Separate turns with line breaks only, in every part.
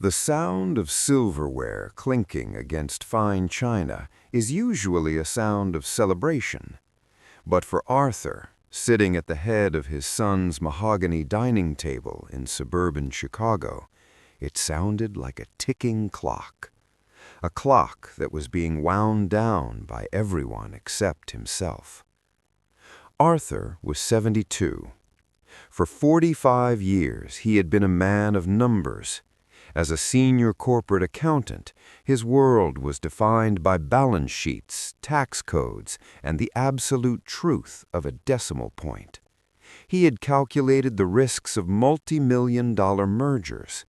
The sound of silverware clinking against fine china is usually a sound of celebration. But for Arthur, sitting at the head of his son's mahogany dining table in suburban Chicago, it sounded like a ticking clock. A clock that was being wound down by everyone except himself. Arthur was 72. For 45 years, he had been a man of numbers. As a senior corporate accountant, his world was defined by balance sheets, tax codes, and the absolute truth of a decimal point. He had calculated the risks of multi-million-dollar mergers,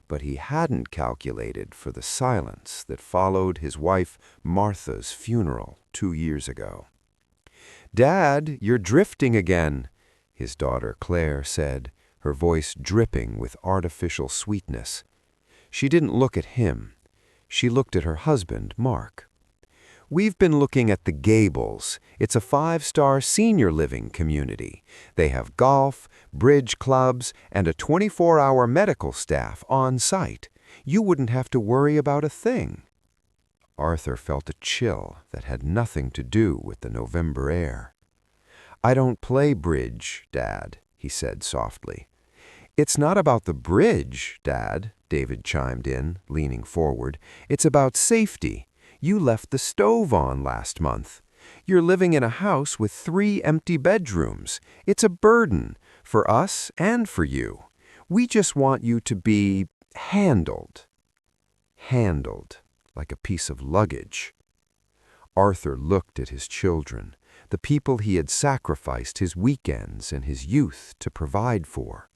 but he hadn't calculated for the silence that followed his wife Martha's funeral 2 years ago. "Dad, you're drifting again," his daughter Claire said, her voice dripping with artificial sweetness. She didn't look at him. She looked at her husband, Mark. "We've been looking at the Gables. It's a 5-star senior living community. They have golf, bridge clubs, and a 24-hour medical staff on site. You wouldn't have to worry about a thing." Arthur felt a chill that had nothing to do with the November air. "I don't play bridge, Dad," he said softly. "It's not about the bridge, Dad," David chimed in, leaning forward. "It's about safety. You left the stove on last month. You're living in a house with 3 empty bedrooms. It's a burden, for us and for you. We just want you to be handled." Handled, like a piece of luggage. Arthur looked at his children, the people he had sacrificed his weekends and his youth to provide for.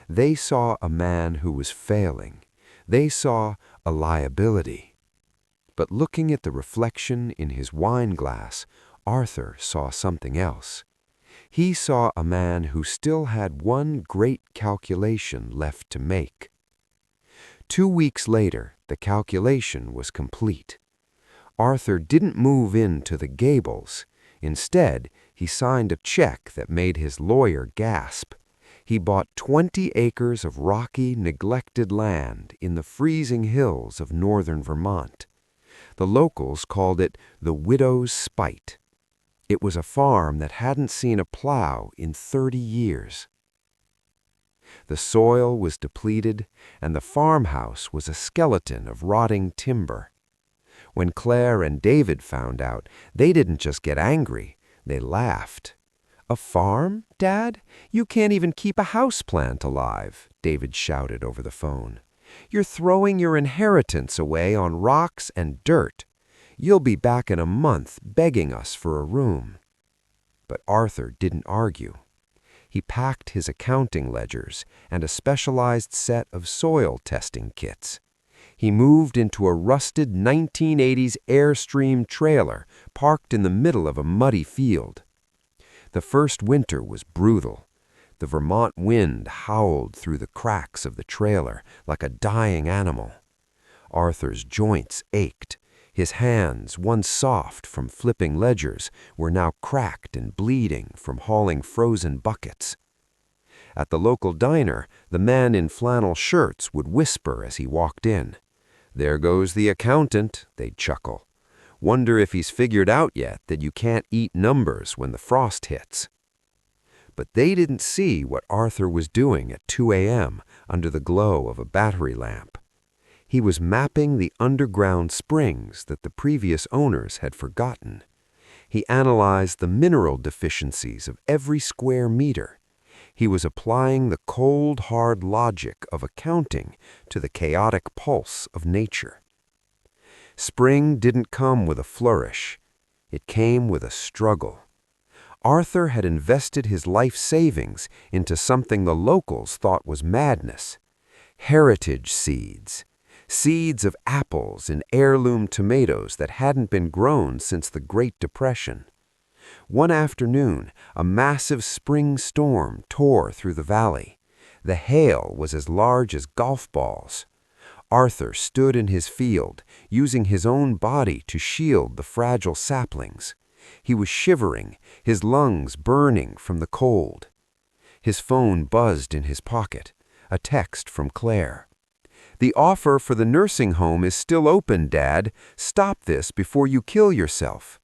They saw a man who was failing. They saw a liability. But looking at the reflection in his wine glass, Arthur saw something else. He saw a man who still had one great calculation left to make. 2 weeks later, the calculation was complete. Arthur didn't move into the Gables. Instead, he signed a check that made his lawyer gasp. He bought 20 acres of rocky, neglected land in the freezing hills of northern Vermont. The locals called it the Widow's Spite. It was a farm that hadn't seen a plow in 30 years. The soil was depleted, and the farmhouse was a skeleton of rotting timber. When Claire and David found out, they didn't just get angry, they laughed. "A farm, Dad? You can't even keep a houseplant alive," David shouted over the phone. "You're throwing your inheritance away on rocks and dirt. You'll be back in a month begging us for a room." But Arthur didn't argue. He packed his accounting ledgers and a specialized set of soil testing kits. He moved into a rusted 1980s Airstream trailer parked in the middle of a muddy field. The first winter was brutal. The Vermont wind howled through the cracks of the trailer like a dying animal. Arthur's joints ached. His hands, once soft from flipping ledgers, were now cracked and bleeding from hauling frozen buckets. At the local diner, the men in flannel shirts would whisper as he walked in. "There goes the accountant," they'd chuckle. "Wonder if he's figured out yet that you can't eat numbers when the frost hits." But they didn't see what Arthur was doing at 2 a.m. under the glow of a battery lamp. He was mapping the underground springs that the previous owners had forgotten. He analyzed the mineral deficiencies of every square meter. He was applying the cold, hard logic of accounting to the chaotic pulse of nature. Spring didn't come with a flourish. It came with a struggle. Arthur had invested his life savings into something the locals thought was madness. Heritage seeds. Seeds of apples and heirloom tomatoes that hadn't been grown since the Great Depression. One afternoon, a massive spring storm tore through the valley. The hail was as large as golf balls. Arthur stood in his field, using his own body to shield the fragile saplings. He was shivering, his lungs burning from the cold. His phone buzzed in his pocket, a text from Claire.
The offer for the nursing home is still open, Dad. Stop this before you kill yourself."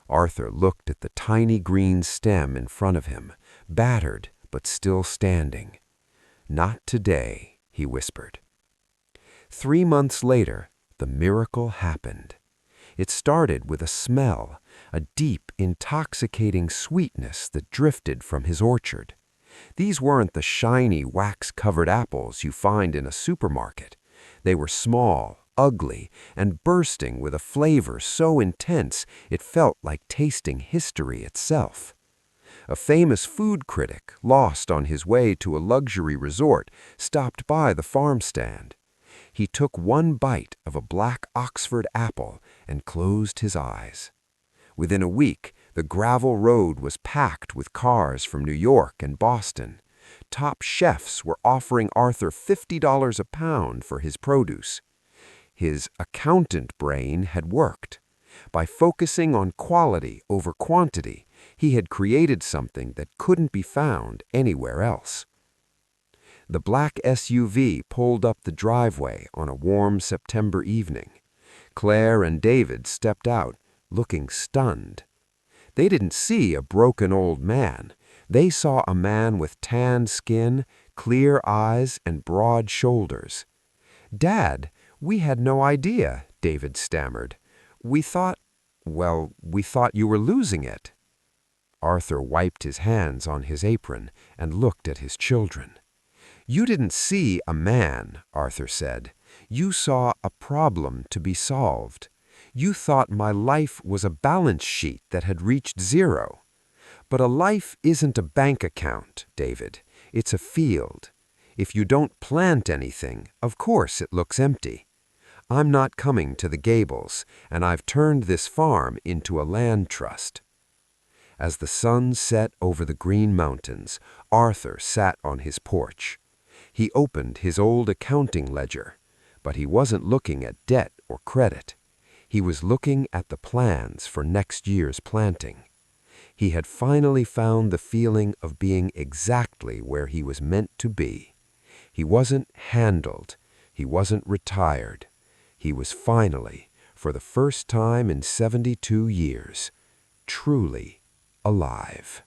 Arthur looked at the tiny green stem in front of him, battered but still standing. "Not today," he whispered. 3 months later, the miracle happened. It started with a smell, a deep, intoxicating sweetness that drifted from his orchard. These weren't the shiny, wax-covered apples you find in a supermarket. They were small, ugly, and bursting with a flavor so intense it felt like tasting history itself. A famous food critic, lost on his way to a luxury resort, stopped by the farm stand. He took one bite of a black Oxford apple and closed his eyes. Within a week, the gravel road was packed with cars from New York and Boston. Top chefs were offering Arthur $50 a pound for his produce. His accountant brain had worked. By focusing on quality over quantity, he had created something that couldn't be found anywhere else. The black SUV pulled up the driveway on a warm September evening. Claire and David stepped out, looking stunned. They didn't see a broken old man. They saw a man with tanned skin, clear eyes, and broad shoulders. "Dad, we had no idea," David stammered. We thought you were losing it." Arthur wiped his hands on his apron and looked at his children. "You didn't see a man," Arthur said. "You saw a problem to be solved. You thought my life was a balance sheet that had reached zero. But a life isn't a bank account, David. It's a field. If you don't plant anything, of course it looks empty. I'm not coming to the Gables, and I've turned this farm into a land trust." As the sun set over the green mountains, Arthur sat on his porch. He opened his old accounting ledger, but he wasn't looking at debt or credit. He was looking at the plans for next year's planting. He had finally found the feeling of being exactly where he was meant to be. He wasn't handled. He wasn't retired. He was finally, for the first time in 72 years, truly alive.